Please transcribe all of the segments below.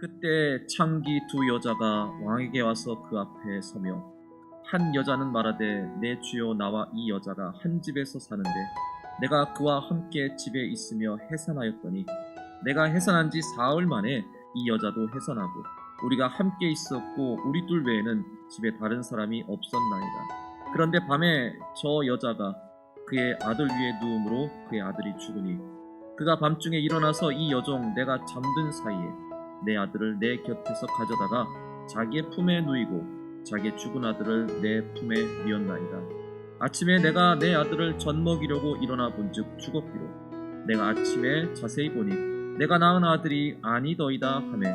그때 창기 두 여자가 왕에게 와서 그 앞에 서며 한 여자는 말하되 내 주여 나와 이 여자가 한 집에서 사는데 내가 그와 함께 집에 있으며 해산하였더니 내가 해산한 지 사흘 만에 이 여자도 해산하고 우리가 함께 있었고 우리 둘 외에는 집에 다른 사람이 없었나이다. 그런데 밤에 저 여자가 그의 아들 위에 누움으로 그의 아들이 죽으니 그가 밤중에 일어나서 이 여종 내가 잠든 사이에 내 아들을 내 곁에서 가져다가 자기의 품에 누이고 자기의 죽은 아들을 내 품에 뉘었나이다. 아침에 내가 내 아들을 젖먹이려고 일어나 본즉 죽었기로 내가 아침에 자세히 보니 내가 낳은 아들이 아니더이다 하매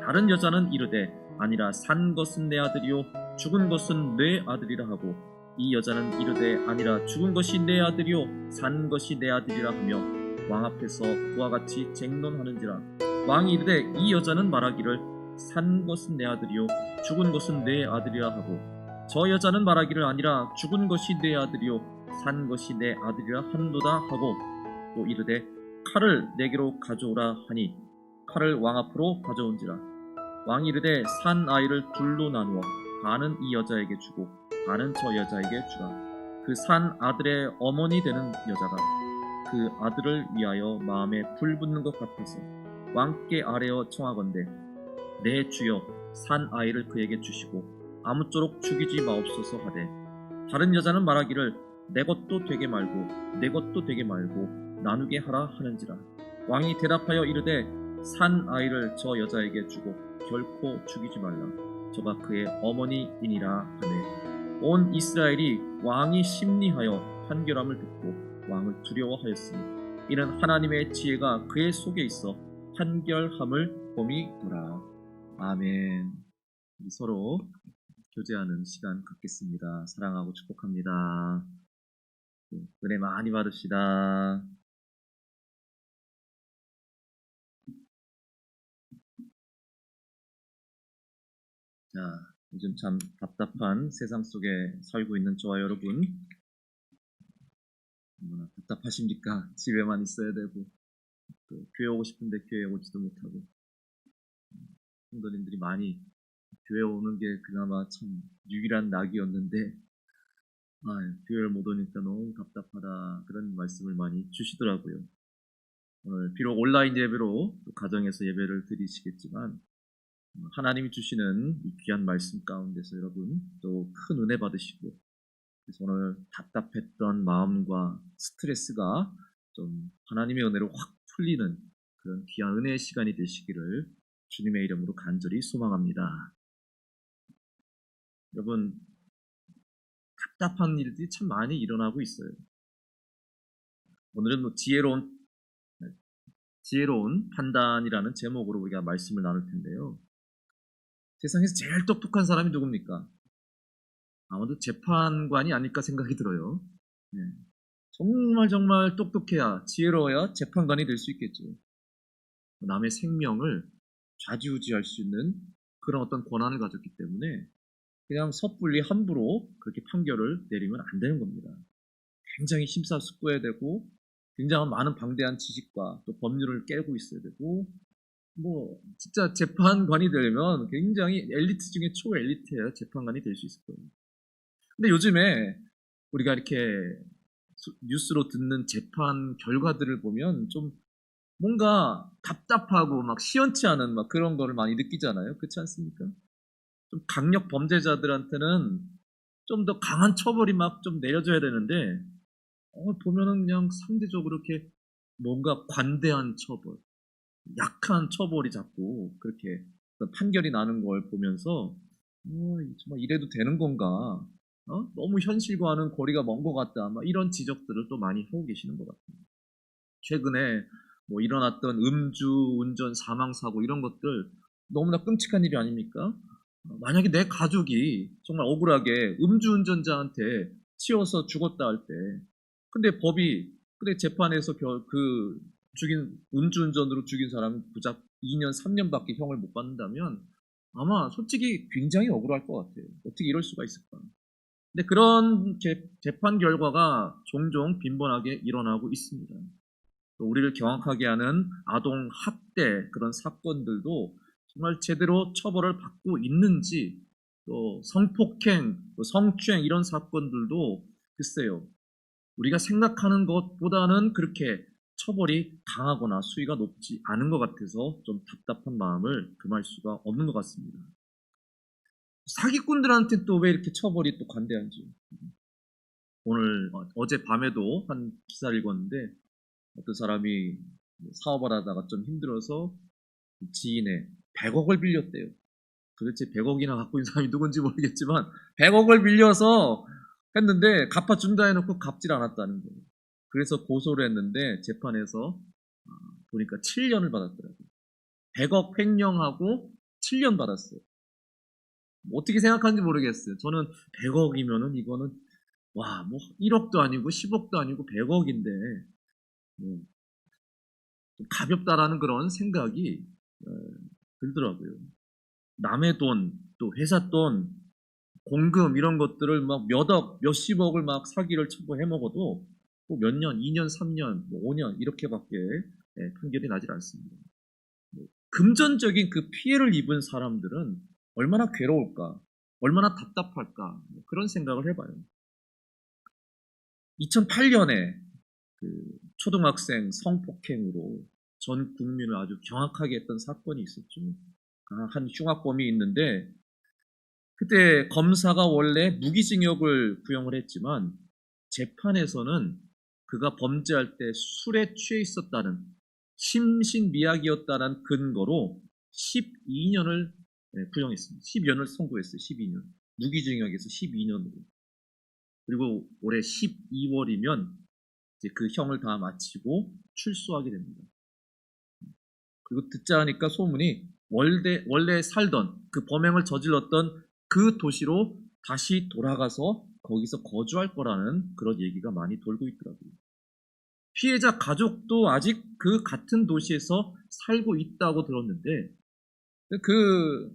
다른 여자는 이르되 아니라 산 것은 내 아들이요 죽은 것은 내 아들이라 하고 이 여자는 이르되 아니라 죽은 것이 내 아들이요 산 것이 내 아들이라 하며 왕 앞에서 그와 같이 쟁론하는지라. 왕이 이르되 이 여자는 말하기를 산 것은 내 아들이요 죽은 것은 내 아들이라 하고 저 여자는 말하기를 아니라 죽은 것이 내 아들이요 산 것이 내 아들이라 한도다 하고 또 이르되 칼을 내게로 가져오라 하니 칼을 왕 앞으로 가져온지라. 왕이 이르되 산 아이를 둘로 나누어 반은 이 여자에게 주고 반은 저 여자에게 주라. 그 산 아들의 어머니 되는 여자가 그 아들을 위하여 마음에 불붙는 것 같아서 왕께 아뢰어 청하건대 내 주여 산 아이를 그에게 주시고 아무쪼록 죽이지 마옵소서 하되 다른 여자는 말하기를 내 것도 되게 말고 내 것도 되게 말고 나누게 하라 하는지라. 왕이 대답하여 이르되 산 아이를 저 여자에게 주고 결코 죽이지 말라. 저가 그의 어머니이니라 하매 온 이스라엘이 왕이 심리하여 판결함을 듣고 왕을 두려워하였으니 이는 하나님의 지혜가 그의 속에 있어 판결함을 봄이더라. 아멘. 우리 서로 교제하는 시간 갖겠습니다. 사랑하고 축복합니다. 은혜 많이 받읍시다. 자, 요즘 참 답답한 세상 속에 살고 있는 저와 여러분, 얼마나 답답하십니까? 집에만 있어야 되고 또 교회 오고 싶은데 교회 오지도 못하고 성도님들이 많이 교회 오는 게 그나마 참 유일한 낙이었는데 교회를 못 오니까 너무 답답하다 그런 말씀을 많이 주시더라고요. 오늘 비록 온라인 예배로 또 가정에서 예배를 드리시겠지만 하나님이 주시는 이 귀한 말씀 가운데서 여러분 또 큰 은혜 받으시고 그래서 오늘 답답했던 마음과 스트레스가 좀 하나님의 은혜로 확 풀리는 그런 귀한 은혜의 시간이 되시기를 주님의 이름으로 간절히 소망합니다. 여러분 답답한 일들이 참 많이 일어나고 있어요. 오늘은 지혜로운 판단이라는 제목으로 우리가 말씀을 나눌 텐데요. 세상에서 제일 똑똑한 사람이 누굽니까? 아마도 재판관이 아닐까 생각이 들어요. 네. 정말 똑똑해야 지혜로워야 재판관이 될 수 있겠죠. 남의 생명을 좌지우지할 수 있는 그런 어떤 권한을 가졌기 때문에 그냥 섣불리 함부로 그렇게 판결을 내리면 안 되는 겁니다. 굉장히 심사숙고해야 되고 굉장히 많은 방대한 지식과 또 법률을 깨고 있어야 되고 진짜 재판관이 되려면 굉장히 엘리트 중에 초엘리트예요. 재판관이 될 수 있을 거예요. 근데 요즘에 우리가 이렇게 뉴스로 듣는 재판 결과들을 보면 좀 뭔가 답답하고 막 시원치 않은 막 그런 거를 많이 느끼잖아요. 그렇지 않습니까? 좀 강력 범죄자들한테는 좀 더 강한 처벌이 막 좀 내려져야 되는데 보면은 그냥 상대적으로 이렇게 뭔가 관대한 처벌, 약한 처벌이 자꾸 그렇게 판결이 나는 걸 보면서 정말 이래도 되는 건가? 너무 현실과는 거리가 먼 것 같다. 막 이런 지적들을 또 많이 하고 계시는 것 같아요. 최근에 일어났던 음주, 운전, 사망 사고 이런 것들 너무나 끔찍한 일이 아닙니까? 만약에 내 가족이 정말 억울하게 음주운전자한테 치여서 죽었다 할 때, 근데 재판에서 그 음주운전으로 죽인 사람은 고작 2년, 3년밖에 형을 못 받는다면 아마 솔직히 굉장히 억울할 것 같아요. 어떻게 이럴 수가 있을까? 근데 그런 재판 결과가 종종 빈번하게 일어나고 있습니다. 또 우리를 경악하게 하는 아동 학대 그런 사건들도 정말 제대로 처벌을 받고 있는지, 또 성폭행, 또 성추행 이런 사건들도 글쎄요, 우리가 생각하는 것보다는 그렇게 처벌이 강하거나 수위가 높지 않은 것 같아서 좀 답답한 마음을 금할 수가 없는 것 같습니다. 사기꾼들한테 또 왜 이렇게 처벌이 또 관대한지. 오늘 어제 밤에도 한 기사를 읽었는데, 어떤 사람이 사업을 하다가 좀 힘들어서 지인의 100억을 빌렸대요. 도대체 100억이나 갖고 있는 사람이 누군지 모르겠지만 100억을 빌려서 했는데 갚아준다 해놓고 갚질 않았다는 거예요. 그래서 고소를 했는데 재판에서 보니까 7년을 받았더라고요. 100억 횡령하고 7년 받았어요. 어떻게 생각하는지 모르겠어요. 저는 100억이면은 이거는 와, 뭐 1억도 아니고 10억도 아니고 100억인데 뭐 좀 가볍다라는 그런 생각이 들더라고요. 남의 돈, 또 회사 돈, 공금 이런 것들을 막 몇억, 몇십억을 막 사기를 쳐고 해먹어도 뭐 몇 년, 2년, 3년, 뭐 5년 이렇게밖에 판결이 나질 않습니다. 금전적인 그 피해를 입은 사람들은 얼마나 괴로울까, 얼마나 답답할까 그런 생각을 해봐요. 2008년에 그 초등학생 성폭행으로 전 국민을 아주 경악하게 했던 사건이 있었죠. 한 흉악범이 있는데 그때 검사가 원래 무기징역을 구형을 했지만 재판에서는 그가 범죄할 때 술에 취해 있었다는, 심신미약이었다는 근거로 12년을 구형했습니다. 12년을 선고했어요. 12년. 무기징역에서 12년으로. 그리고 올해 12월이면 이제 그 형을 다 마치고 출소하게 됩니다. 그리고 듣자 하니까 소문이 원래 살던 그 범행을 저질렀던 그 도시로 다시 돌아가서 거기서 거주할 거라는 그런 얘기가 많이 돌고 있더라고요. 피해자 가족도 아직 그 같은 도시에서 살고 있다고 들었는데 그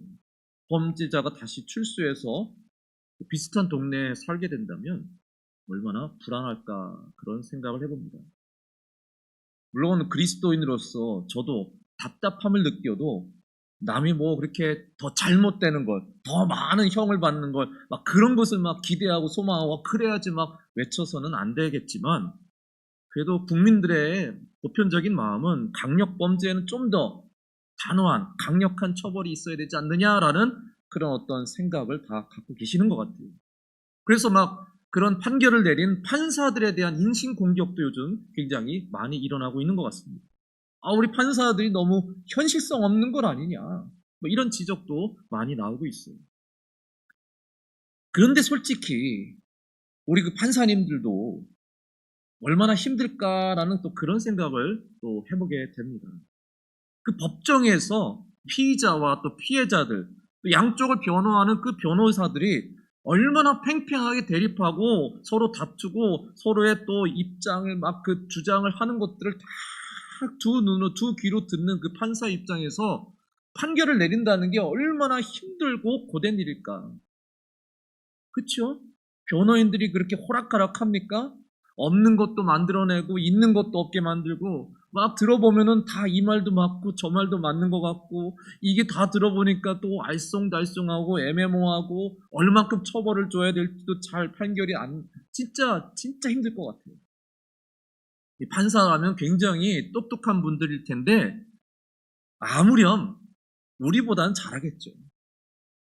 범죄자가 다시 출소해서 비슷한 동네에 살게 된다면 얼마나 불안할까 그런 생각을 해봅니다. 물론 그리스도인으로서 저도 답답함을 느껴도 남이 뭐 그렇게 더 잘못되는 걸, 더 많은 형을 받는 걸, 막 그런 것을 막 기대하고 소망하고 그래야지 막 외쳐서는 안 되겠지만, 그래도 국민들의 보편적인 마음은 강력 범죄에는 좀 더 단호한, 강력한 처벌이 있어야 되지 않느냐라는 그런 어떤 생각을 다 갖고 계시는 것 같아요. 그래서 막 그런 판결을 내린 판사들에 대한 인신공격도 요즘 굉장히 많이 일어나고 있는 것 같습니다. 우리 판사들이 너무 현실성 없는 걸 아니냐, 뭐 이런 지적도 많이 나오고 있어요. 그런데 솔직히 우리 그 판사님들도 얼마나 힘들까라는 또 그런 생각을 또 해보게 됩니다. 그 법정에서 피의자와 또 피해자들, 또 양쪽을 변호하는 그 변호사들이 얼마나 팽팽하게 대립하고 서로 다투고 서로의 또 입장을 막 그 주장을 하는 것들을 다 두 눈으로 두 귀로 듣는 그 판사 입장에서 판결을 내린다는 게 얼마나 힘들고 고된 일일까. 그렇죠? 변호인들이 그렇게 호락가락합니까? 없는 것도 만들어내고 있는 것도 없게 만들고 막 들어보면은 다 이 말도 맞고 저 말도 맞는 것 같고 이게 다 들어보니까 또 알쏭달쏭하고 애매모호하고 얼만큼 처벌을 줘야 될지도 잘 판결이 안, 진짜 힘들 것 같아요. 판사라면 굉장히 똑똑한 분들일 텐데 아무렴 우리보다는 잘하겠죠.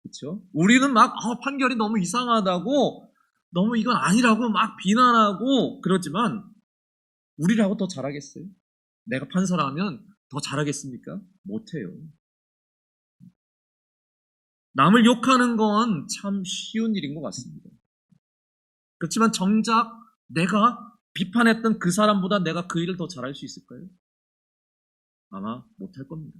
그렇죠? 우리는 막 판결이 너무 이상하다고, 너무 이건 아니라고 막 비난하고 그러지만 우리라고 더 잘하겠어요? 내가 판사라면 더 잘하겠습니까? 못해요. 남을 욕하는 건 참 쉬운 일인 것 같습니다. 그렇지만 정작 내가 비판했던 그 사람보다 내가 그 일을 더 잘할 수 있을까요? 아마 못할 겁니다.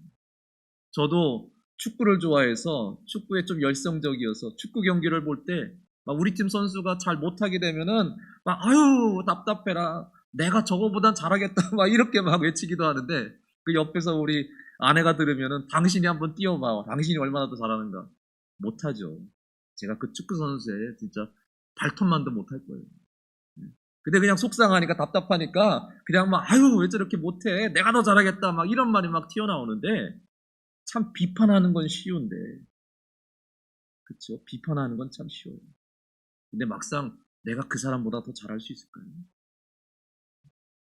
저도 축구를 좋아해서 축구에 좀 열성적이어서 축구 경기를 볼 때 막 우리 팀 선수가 잘 못하게 되면은 막 아유 답답해라, 내가 저거보단 잘하겠다 막 이렇게 막 외치기도 하는데 그 옆에서 우리 아내가 들으면은 당신이 한번 뛰어봐, 당신이 얼마나 더 잘하는가. 못하죠. 제가 그 축구 선수의 진짜 발톱만도 못할 거예요. 근데 그냥 속상하니까 답답하니까 그냥 막 아유 왜 저렇게 못해, 내가 더 잘하겠다 막 이런 말이 막 튀어나오는데 참 비판하는 건 쉬운데, 그렇죠? 비판하는 건 참 쉬워요. 근데 막상 내가 그 사람보다 더 잘할 수 있을까요?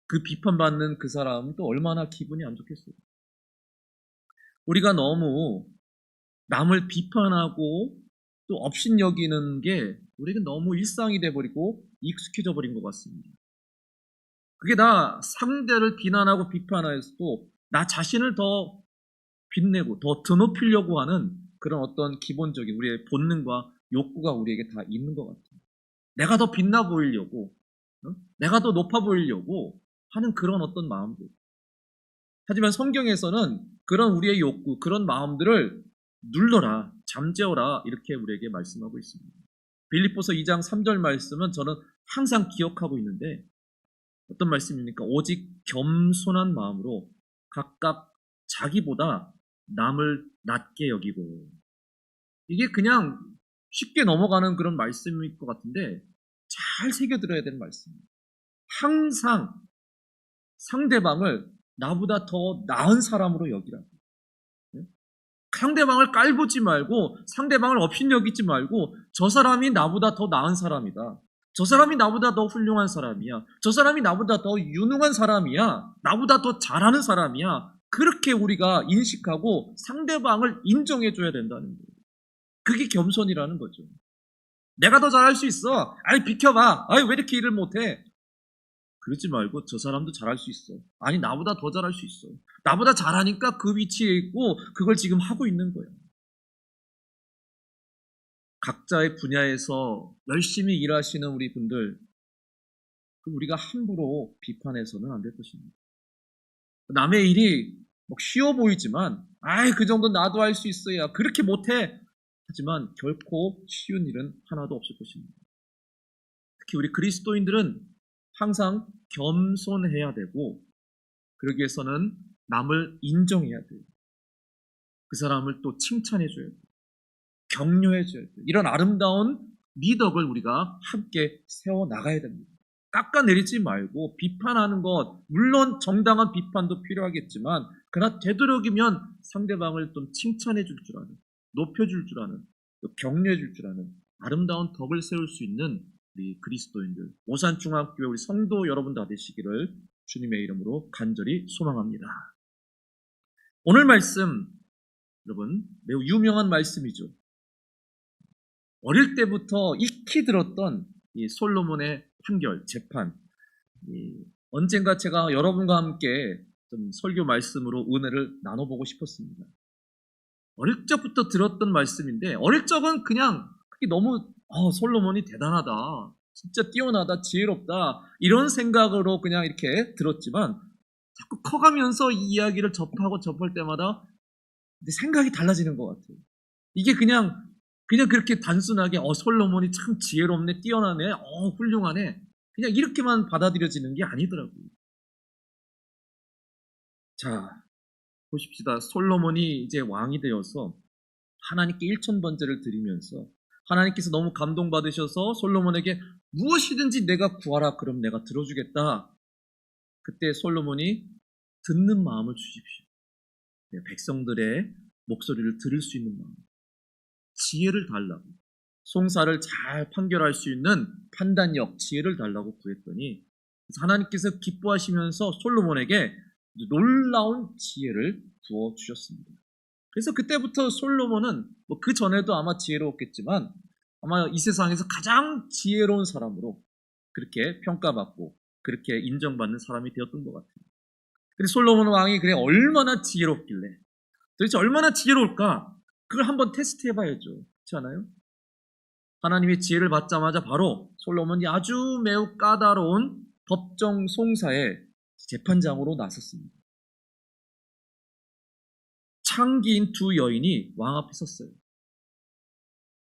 그 비판받는 그 사람은 또 얼마나 기분이 안 좋겠어요. 우리가 너무 남을 비판하고 또 업신여기는 게 우리가 너무 일상이 돼버리고 익숙해져 버린 것 같습니다. 그게 다 상대를 비난하고 비판하여서도 나 자신을 더 빛내고 더 드높이려고 하는 그런 어떤 기본적인 우리의 본능과 욕구가 우리에게 다 있는 것 같아요. 내가 더 빛나 보이려고, 내가 더 높아 보이려고 하는 그런 어떤 마음들. 하지만 성경에서는 그런 우리의 욕구, 그런 마음들을 눌러라, 잠재워라 이렇게 우리에게 말씀하고 있습니다. 빌립보서 2장 3절 말씀은 저는 항상 기억하고 있는데 어떤 말씀입니까? 오직 겸손한 마음으로 각각 자기보다 남을 낮게 여기고, 이게 그냥 쉽게 넘어가는 그런 말씀일 것 같은데 잘 새겨들어야 되는 말씀입니다. 항상 상대방을 나보다 더 나은 사람으로 여기라고. 상대방을 깔보지 말고 상대방을 업신여기지 말고 저 사람이 나보다 더 나은 사람이다. 저 사람이 나보다 더 훌륭한 사람이야. 저 사람이 나보다 더 유능한 사람이야. 나보다 더 잘하는 사람이야. 그렇게 우리가 인식하고 상대방을 인정해줘야 된다는 거예요. 그게 겸손이라는 거죠. 내가 더 잘할 수 있어. 아니 비켜봐. 아니 왜 이렇게 일을 못해. 그러지 말고 저 사람도 잘할 수 있어. 아니 나보다 더 잘할 수 있어. 나보다 잘하니까 그 위치에 있고 그걸 지금 하고 있는 거예요. 각자의 분야에서 열심히 일하시는 우리 분들, 우리가 함부로 비판해서는 안 될 것입니다. 남의 일이 쉬워 보이지만 아이 그 정도 나도 할 수 있어야 그렇게 못해. 하지만 결코 쉬운 일은 하나도 없을 것입니다. 특히 우리 그리스도인들은 항상 겸손해야 되고 그러기 위해서는 남을 인정해야 돼요. 그 사람을 또 칭찬해 줘야 돼요. 격려해 줘야 돼요. 이런 아름다운 미덕을 우리가 함께 세워나가야 됩니다. 깎아내리지 말고 비판하는 것, 물론 정당한 비판도 필요하겠지만 그러나 되도록이면 상대방을 좀 칭찬해 줄 줄 아는, 높여줄 줄 아는, 또 격려해 줄 줄 아는 아름다운 덕을 세울 수 있는 우리 그리스도인들, 오산중학교의 우리 성도 여러분 다 되시기를 주님의 이름으로 간절히 소망합니다. 오늘 말씀 여러분 매우 유명한 말씀이죠. 어릴 때부터 익히 들었던 이 솔로몬의 판결, 재판. 언젠가 제가 여러분과 함께 좀 설교 말씀으로 은혜를 나눠보고 싶었습니다. 어릴 적부터 들었던 말씀인데 어릴 적은 그냥 그게 너무 솔로몬이 대단하다, 진짜 뛰어나다, 지혜롭다 이런 생각으로 그냥 이렇게 들었지만 자꾸 커가면서 이 이야기를 접할 때마다 생각이 달라지는 것 같아요. 이게 그냥 그렇게 단순하게 솔로몬이 참 지혜롭네, 뛰어나네, 훌륭하네 그냥 이렇게만 받아들여지는 게 아니더라고요. 자, 보십시다. 솔로몬이 이제 왕이 되어서 하나님께 일천번제를 드리면서 하나님께서 너무 감동받으셔서 솔로몬에게 무엇이든지 내가 구하라 그럼 내가 들어주겠다. 그때 솔로몬이 듣는 마음을 주십시오. 백성들의 목소리를 들을 수 있는 마음, 지혜를 달라고, 송사를 잘 판결할 수 있는 판단력, 지혜를 달라고 구했더니 하나님께서 기뻐하시면서 솔로몬에게 놀라운 지혜를 부어주셨습니다. 그래서 그때부터 솔로몬은 그 전에도 아마 지혜로웠겠지만 아마 이 세상에서 가장 지혜로운 사람으로 그렇게 평가받고 그렇게 인정받는 사람이 되었던 것 같아요. 근데 솔로몬 왕이 그래 얼마나 지혜롭길래, 도대체 얼마나 지혜로울까? 그걸 한번 테스트 해봐야죠. 그렇지 않아요? 하나님의 지혜를 받자마자 바로 솔로몬이 아주 매우 까다로운 법정 송사의 재판장으로 나섰습니다. 창기인 두 여인이 왕 앞에 섰어요.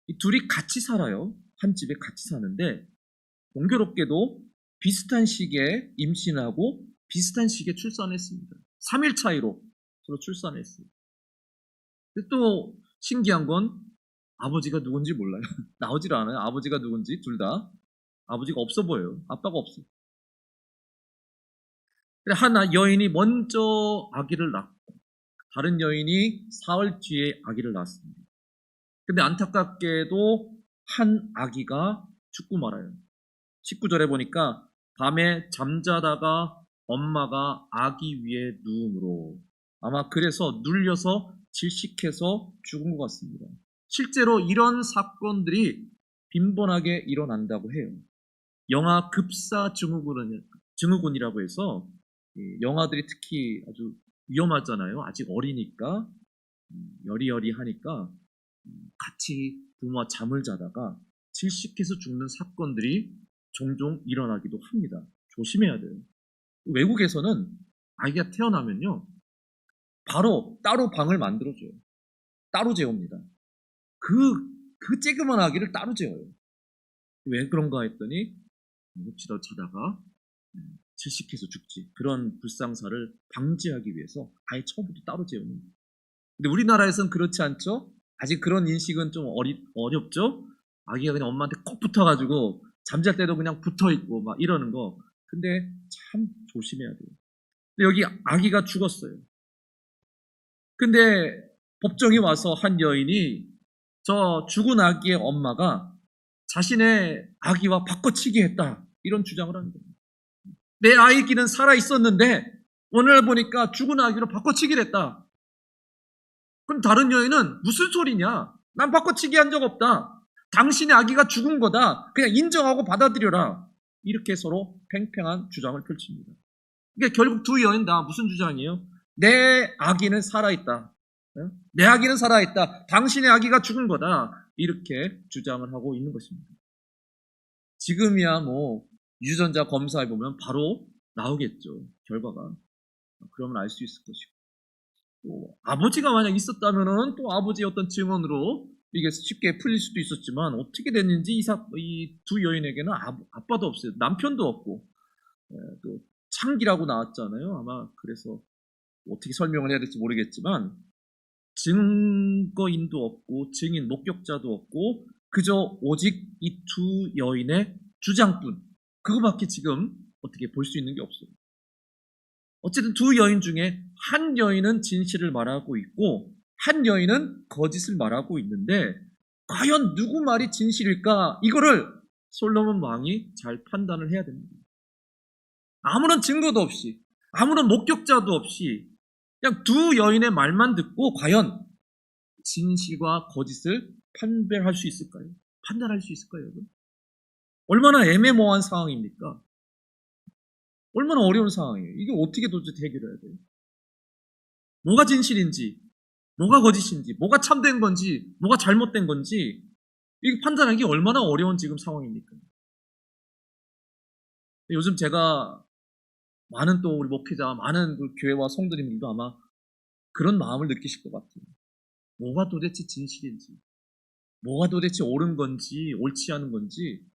이 둘이 같이 살아요. 한 집에 같이 사는데 공교롭게도 비슷한 시기에 임신하고 비슷한 시기에 출산했습니다. 3일 차이로 서로 출산했어요. 근데 또 신기한 건 아버지가 누군지 몰라요. 나오질 않아요. 아버지가 누군지 둘 다. 아버지가 없어 보여요. 아빠가 없어요. 하나 여인이 먼저 아기를 낳고 다른 여인이 사흘 뒤에 아기를 낳았습니다. 근데 안타깝게도 한 아기가 죽고 말아요. 19절에 보니까 밤에 잠자다가 엄마가 아기 위에 누움으로, 아마 그래서 눌려서 질식해서 죽은 것 같습니다. 실제로 이런 사건들이 빈번하게 일어난다고 해요. 영아 급사 증후군이라고 해서, 영아들이 특히 아주 위험하잖아요. 아직 어리니까, 여리여리하니까 같이 부모와 잠을 자다가 질식해서 죽는 사건들이 종종 일어나기도 합니다. 조심해야 돼요. 외국에서는 아기가 태어나면요, 바로 따로 방을 만들어줘요. 따로 재웁니다. 그 쬐그만 아기를 따로 재워요. 왜 그런가 했더니, 혹시나 자다가 질식해서 죽지, 그런 불상사를 방지하기 위해서 아예 처음부터 따로 재우는 거예요. 근데 우리나라에서는 그렇지 않죠? 아직 그런 인식은 좀 어렵죠? 아기가 그냥 엄마한테 꼭 붙어가지고 잠잘 때도 그냥 붙어있고 막 이러는 거. 근데 참 조심해야 돼요. 근데 여기 아기가 죽었어요. 근데 법정에 와서 한 여인이 저 죽은 아기의 엄마가 자신의 아기와 바꿔치기 했다, 이런 주장을 하는 겁니다. 내 아기는 살아 있었는데 오늘 보니까 죽은 아기로 바꿔치기를 했다. 그럼 다른 여인은 무슨 소리냐? 난 바꿔치기 한 적 없다. 당신의 아기가 죽은 거다. 그냥 인정하고 받아들여라. 이렇게 서로 팽팽한 주장을 펼칩니다. 그러니까 결국 두 여인 다 무슨 주장이에요? 내 아기는 살아있다. 내 아기는 살아있다. 당신의 아기가 죽은 거다. 이렇게 주장을 하고 있는 것입니다. 지금이야 뭐 유전자 검사해 보면 바로 나오겠죠. 결과가. 그러면 알 수 있을 것이고. 또 아버지가 만약 있었다면은 또 아버지의 어떤 증언으로 이게 쉽게 풀릴 수도 있었지만, 어떻게 됐는지 이 두 여인에게는 아빠도 없어요. 남편도 없고, 또 창기라고 나왔잖아요. 아마 그래서 어떻게 설명을 해야 될지 모르겠지만, 증거인도 없고 증인 목격자도 없고, 그저 오직 이 두 여인의 주장뿐, 그거밖에 지금 어떻게 볼 수 있는 게 없어요. 어쨌든 두 여인 중에 한 여인은 진실을 말하고 있고 한 여인은 거짓을 말하고 있는데, 과연 누구 말이 진실일까? 이거를 솔로몬 왕이 잘 판단을 해야 됩니다. 아무런 증거도 없이, 아무런 목격자도 없이 그냥 두 여인의 말만 듣고 과연 진실과 거짓을 판별할 수 있을까요? 판단할 수 있을까요, 여러분? 얼마나 애매모호한 상황입니까? 얼마나 어려운 상황이에요. 이게 어떻게 도대체 해결해야 돼요? 뭐가 진실인지, 뭐가 거짓인지, 뭐가 참된 건지, 뭐가 잘못된 건지, 이게 판단하기 얼마나 어려운 지금 상황입니까? 요즘 제가 많은 또 우리 목회자, 많은 그 교회와 성도님들도 아마 그런 마음을 느끼실 것 같아요. 뭐가 도대체 진실인지, 뭐가 도대체 옳은 건지, 옳지 않은 건지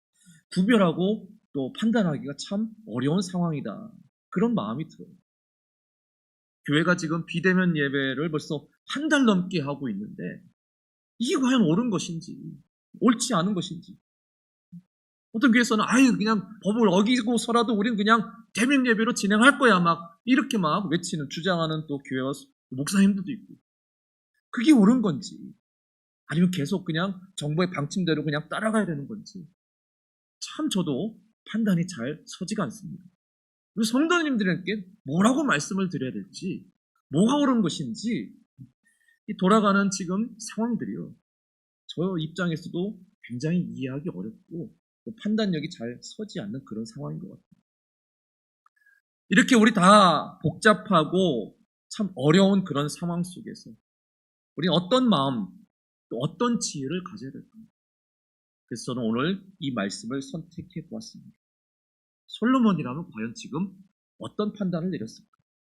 구별하고 또 판단하기가 참 어려운 상황이다. 그런 마음이 들어요. 교회가 지금 비대면 예배를 벌써 한 달 넘게 하고 있는데, 이게 과연 옳은 것인지, 옳지 않은 것인지. 어떤 교회에서는 아유 그냥 법을 어기고서라도 우리는 그냥 대면 예배로 진행할 거야, 막 이렇게 막 외치는, 주장하는 또 교회와 목사님들도 있고. 그게 옳은 건지, 아니면 계속 그냥 정부의 방침대로 그냥 따라가야 되는 건지, 참 저도 판단이 잘 서지가 않습니다. 우리 성도님들에게 뭐라고 말씀을 드려야 될지, 뭐가 옳은 것인지, 이 돌아가는 지금 상황들이요, 저 입장에서도 굉장히 이해하기 어렵고 판단력이 잘 서지 않는 그런 상황인 것 같아요. 이렇게 우리 다 복잡하고 참 어려운 그런 상황 속에서 우리는 어떤 마음, 또 어떤 지혜를 가져야 될까? 그래서 저는 오늘 이 말씀을 선택해 보았습니다. 솔로몬이라면 과연 지금 어떤 판단을 내렸을까?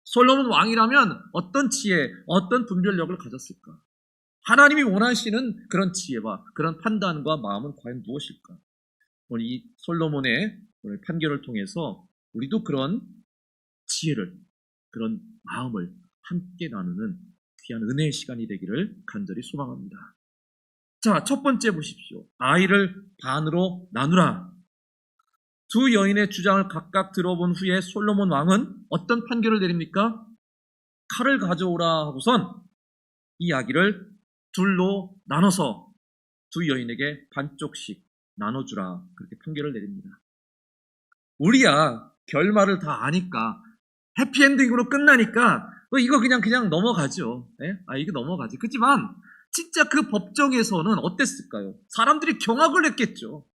솔로몬 왕이라면 어떤 지혜, 어떤 분별력을 가졌을까? 하나님이 원하시는 그런 지혜와 그런 판단과 마음은 과연 무엇일까? 오늘 이 솔로몬의 오늘 판결을 통해서 우리도 그런 지혜를, 그런 마음을 함께 나누는 귀한 은혜의 시간이 되기를 간절히 소망합니다. 자, 첫 번째 보십시오. 아이를 반으로 나누라. 두 여인의 주장을 각각 들어본 후에 솔로몬 왕은 어떤 판결을 내립니까? 칼을 가져오라 하고선 이 아기를 둘로 나눠서 두 여인에게 반쪽씩 나눠주라, 그렇게 판결을 내립니다. 우리야 결말을 다 아니까, 해피엔딩으로 끝나니까 이거 그냥 넘어가죠. 예? 이거 넘어가지. 그렇지만 진짜 그 법정에서는 어땠을까요? 사람들이 경악을 했겠죠.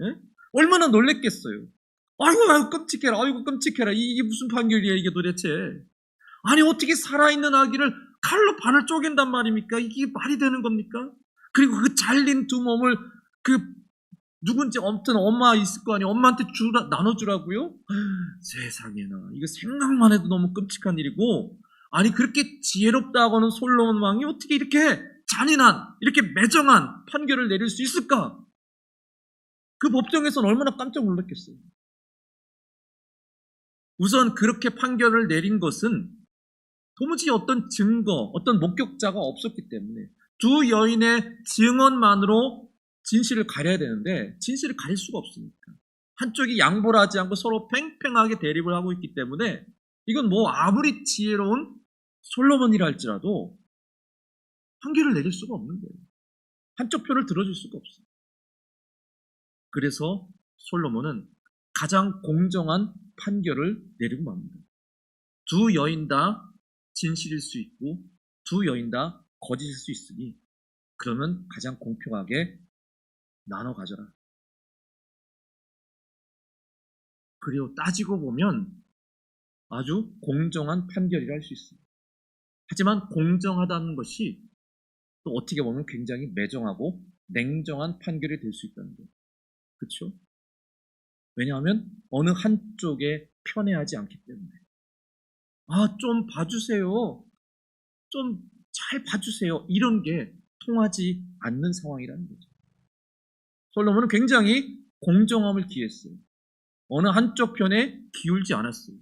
예? 얼마나 놀랬겠어요. 아이고 끔찍해라, 아이고 끔찍해라, 이게 무슨 판결이야 이게 도대체. 아니 어떻게 살아있는 아기를 칼로 반을 쪼갠단 말입니까? 이게 말이 되는 겁니까? 그리고 그 잘린 두 몸을 그 누군지 아무튼 엄마 있을 거 아니에요. 엄마한테 나눠주라고요? 세상에나, 이거 생각만 해도 너무 끔찍한 일이고, 아니 그렇게 지혜롭다고는 솔로몬 왕이 어떻게 이렇게 잔인한, 이렇게 매정한 판결을 내릴 수 있을까? 그 법정에서는 얼마나 깜짝 놀랐겠어요. 우선 그렇게 판결을 내린 것은 도무지 어떤 증거, 어떤 목격자가 없었기 때문에 두 여인의 증언만으로 진실을 가려야 되는데 진실을 가릴 수가 없으니까. 한쪽이 양보를 하지 않고 서로 팽팽하게 대립을 하고 있기 때문에 이건 뭐 아무리 지혜로운 솔로몬이라 할지라도 판결을 내릴 수가 없는 거예요. 한쪽 편을 들어줄 수가 없어요. 그래서 솔로몬은 가장 공정한 판결을 내리고 맙니다. 두 여인 다 진실일 수 있고 두 여인 다 거짓일 수 있으니 그러면 가장 공평하게 나눠 가져라. 그리고 따지고 보면 아주 공정한 판결이라 할 수 있습니다. 하지만 공정하다는 것이 또 어떻게 보면 굉장히 매정하고 냉정한 판결이 될 수 있다는 거예요. 그렇죠? 왜냐하면 어느 한쪽에 편애하지 않기 때문에. 좀 봐주세요. 좀 잘 봐주세요. 이런 게 통하지 않는 상황이라는 거죠. 솔로몬은 굉장히 공정함을 기했어요. 어느 한쪽 편에 기울지 않았어요.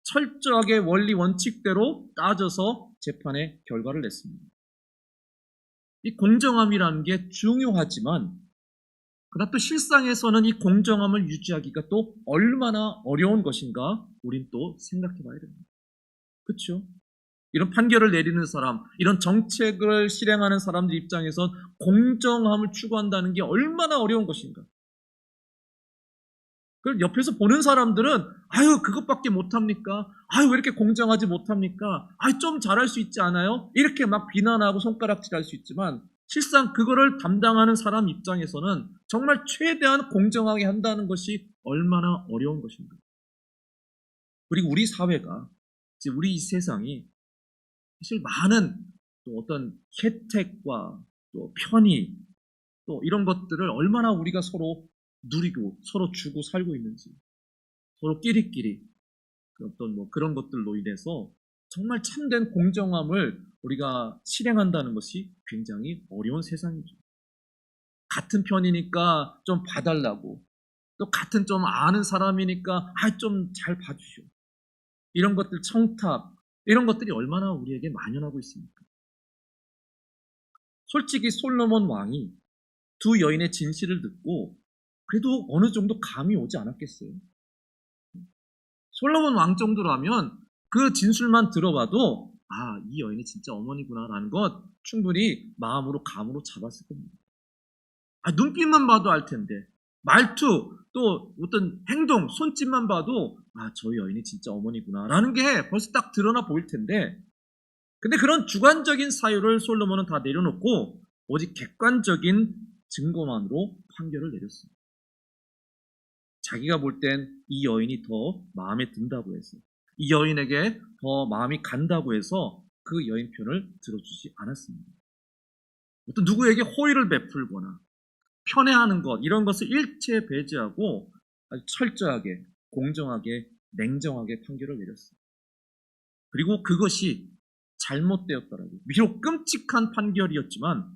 철저하게 원리 원칙대로 따져서 재판의 결과를 냈습니다. 이 공정함이라는 게 중요하지만 그러나 또 실상에서는 이 공정함을 유지하기가 또 얼마나 어려운 것인가 우린 또 생각해 봐야 됩니다. 그렇죠? 이런 판결을 내리는 사람, 이런 정책을 실행하는 사람들 입장에선 공정함을 추구한다는 게 얼마나 어려운 것인가. 그걸 옆에서 보는 사람들은 그것밖에 못합니까? 왜 이렇게 공정하지 못합니까? 좀 잘할 수 있지 않아요? 이렇게 막 비난하고 손가락질할 수 있지만 실상 그거를 담당하는 사람 입장에서는 정말 최대한 공정하게 한다는 것이 얼마나 어려운 것인가. 그리고 우리 사회가, 우리 이 세상이 사실 많은 또 어떤 혜택과 또 편의 또 이런 것들을 얼마나 우리가 서로 누리고 서로 주고 살고 있는지, 서로 끼리끼리 어떤 그런 것들로 인해서 정말 참된 공정함을 우리가 실행한다는 것이 굉장히 어려운 세상이죠. 같은 편이니까 좀 봐달라고, 또 같은 좀 아는 사람이니까 좀 잘 봐주시오. 이런 것들 청탁, 이런 것들이 얼마나 우리에게 만연하고 있습니까? 솔직히 솔로몬 왕이 두 여인의 진실을 듣고 그래도 어느 정도 감이 오지 않았겠어요? 솔로몬 왕 정도라면 그 진술만 들어봐도 이 여인이 진짜 어머니구나라는 것 충분히 마음으로 감으로 잡았을 겁니다. 눈빛만 봐도 알 텐데, 말투 또 어떤 행동, 손짓만 봐도 저 여인이 진짜 어머니구나라는 게 벌써 딱 드러나 보일 텐데, 근데 그런 주관적인 사유를 솔로몬은 다 내려놓고 오직 객관적인 증거만으로 판결을 내렸습니다. 자기가 볼 땐 이 여인이 더 마음에 든다고 해서, 이 여인에게 더 마음이 간다고 해서 그 여인 편을 들어주지 않았습니다. 어떤 누구에게 호의를 베풀거나 편애하는 것, 이런 것을 일체 배제하고 아주 철저하게, 공정하게, 냉정하게 판결을 내렸습니다. 그리고 그것이 잘못되었다라고, 비록 끔찍한 판결이었지만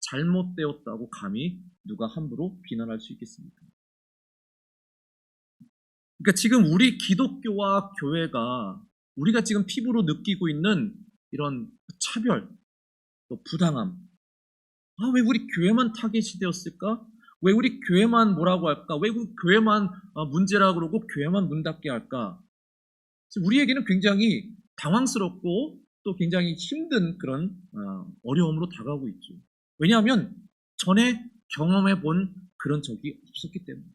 잘못되었다고 감히 누가 함부로 비난할 수 있겠습니까? 그러니까 지금 우리 기독교와 교회가 우리가 지금 피부로 느끼고 있는 이런 차별, 또 부당함, 왜 우리 교회만 타겟이 되었을까? 왜 우리 교회만 뭐라고 할까? 왜 우리 교회만 문제라고 그러고 교회만 문 닫게 할까? 우리에게는 굉장히 당황스럽고 또 굉장히 힘든 그런 어려움으로 다가오고 있죠. 왜냐하면 전에 경험해 본 그런 적이 없었기 때문에.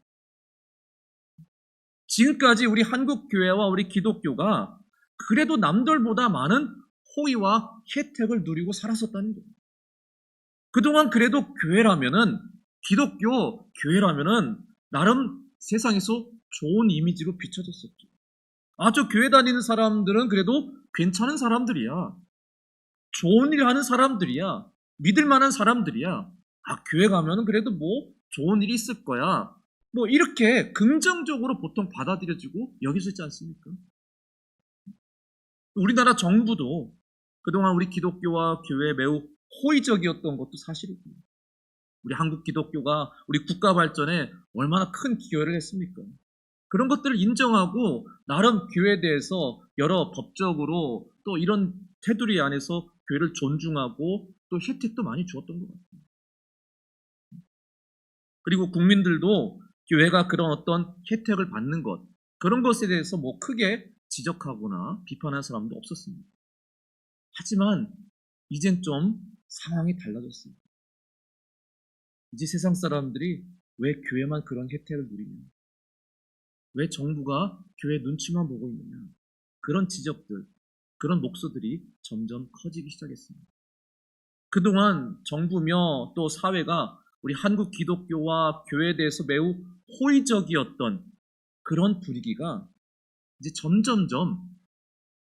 지금까지 우리 한국 교회와 우리 기독교가 그래도 남들보다 많은 호의와 혜택을 누리고 살았었다는 거예요. 그동안 그래도 교회라면은, 기독교 교회라면은 나름 세상에서 좋은 이미지로 비춰졌었죠. 저 교회 다니는 사람들은 그래도 괜찮은 사람들이야. 좋은 일 하는 사람들이야. 믿을 만한 사람들이야. 교회 가면은 그래도 뭐 좋은 일이 있을 거야. 뭐 이렇게 긍정적으로 보통 받아들여지고 여겨지지 않습니까? 우리나라 정부도 그동안 우리 기독교와 교회에 매우 호의적이었던 것도 사실이고요. 우리 한국 기독교가 우리 국가 발전에 얼마나 큰 기여를 했습니까? 그런 것들을 인정하고 나름 교회에 대해서 여러 법적으로 또 이런 테두리 안에서 교회를 존중하고 또 혜택도 많이 주었던 것 같아요. 그리고 국민들도 교회가 그런 어떤 혜택을 받는 것, 그런 것에 대해서 뭐 크게 지적하거나 비판하는 사람도 없었습니다. 하지만 이젠 좀 상황이 달라졌어요. 이제 세상 사람들이 왜 교회만 그런 혜택을 누리냐, 왜 정부가 교회 눈치만 보고 있느냐, 그런 지적들, 그런 목소들이 점점 커지기 시작했습니다. 그동안 정부며 또 사회가 우리 한국 기독교와 교회에 대해서 매우 호의적이었던 그런 분위기가 이제 점점점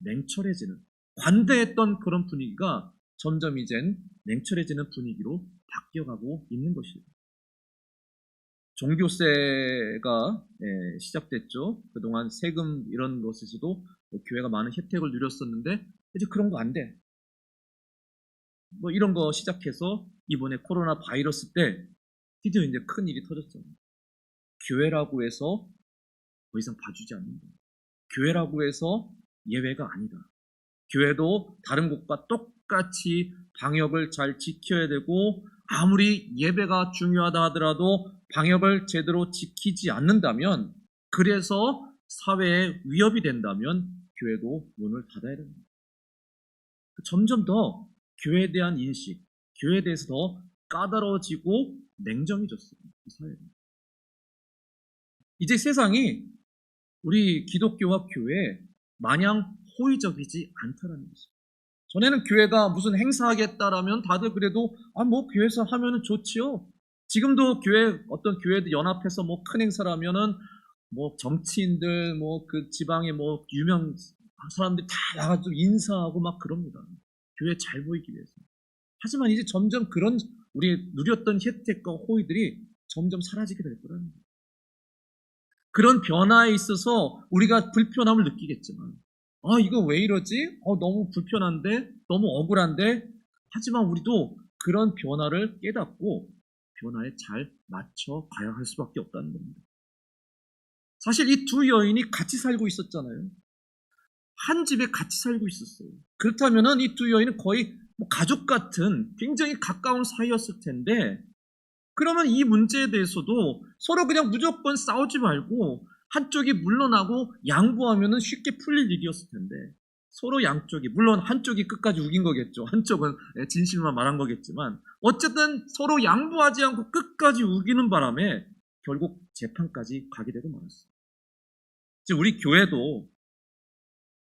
냉철해지는, 관대했던 그런 분위기가 점점 이젠 냉철해지는 분위기로 바뀌어가고 있는 것이에요. 종교세가 시작됐죠. 그동안 세금 이런 것에서도 교회가 많은 혜택을 누렸었는데 이제 그런 거 안 돼. 뭐 이런 거 시작해서 이번에 코로나 바이러스 때 드디어 이제 큰 일이 터졌잖아요. 교회라고 해서 더 이상 봐주지 않는다. 교회라고 해서 예외가 아니다. 교회도 다른 곳과 똑같이 방역을 잘 지켜야 되고, 아무리 예배가 중요하다 하더라도 방역을 제대로 지키지 않는다면, 그래서 사회에 위협이 된다면 교회도 문을 닫아야 됩니다. 점점 더 교회에 대한 인식, 교회에 대해서 더 까다로워지고 냉정해졌어요. 이 사회가. 이제 세상이 우리 기독교와 교회에 마냥 호의적이지 않다라는 것이죠. 전에는 교회가 무슨 행사하겠다라면 다들 그래도 뭐 교회에서 하면은 좋지요. 지금도 어떤 교회들 연합해서 뭐 큰 행사라면은 뭐 정치인들 뭐 그 지방의 뭐 유명 사람들이 다 나가서 인사하고 막 그럽니다. 교회 잘 보이기 위해서. 하지만 이제 점점 그런 우리 누렸던 혜택과 호의들이 점점 사라지게 될 거라는 거예요. 그런 변화에 있어서 우리가 불편함을 느끼겠지만, 이거 왜 이러지? 너무 불편한데? 너무 억울한데? 하지만 우리도 그런 변화를 깨닫고 변화에 잘 맞춰 가야 할 수밖에 없다는 겁니다. 사실 이 두 여인이 같이 살고 있었잖아요. 한 집에 같이 살고 있었어요. 그렇다면 이 두 여인은 거의 가족 같은 굉장히 가까운 사이였을 텐데, 그러면 이 문제에 대해서도 서로 그냥 무조건 싸우지 말고 한쪽이 물러나고 양보하면 쉽게 풀릴 일이었을 텐데, 서로 양쪽이, 물론 한쪽이 끝까지 우긴 거겠죠. 한쪽은 진실만 말한 거겠지만 어쨌든 서로 양보하지 않고 끝까지 우기는 바람에 결국 재판까지 가게 되고 말았어요. 우리 교회도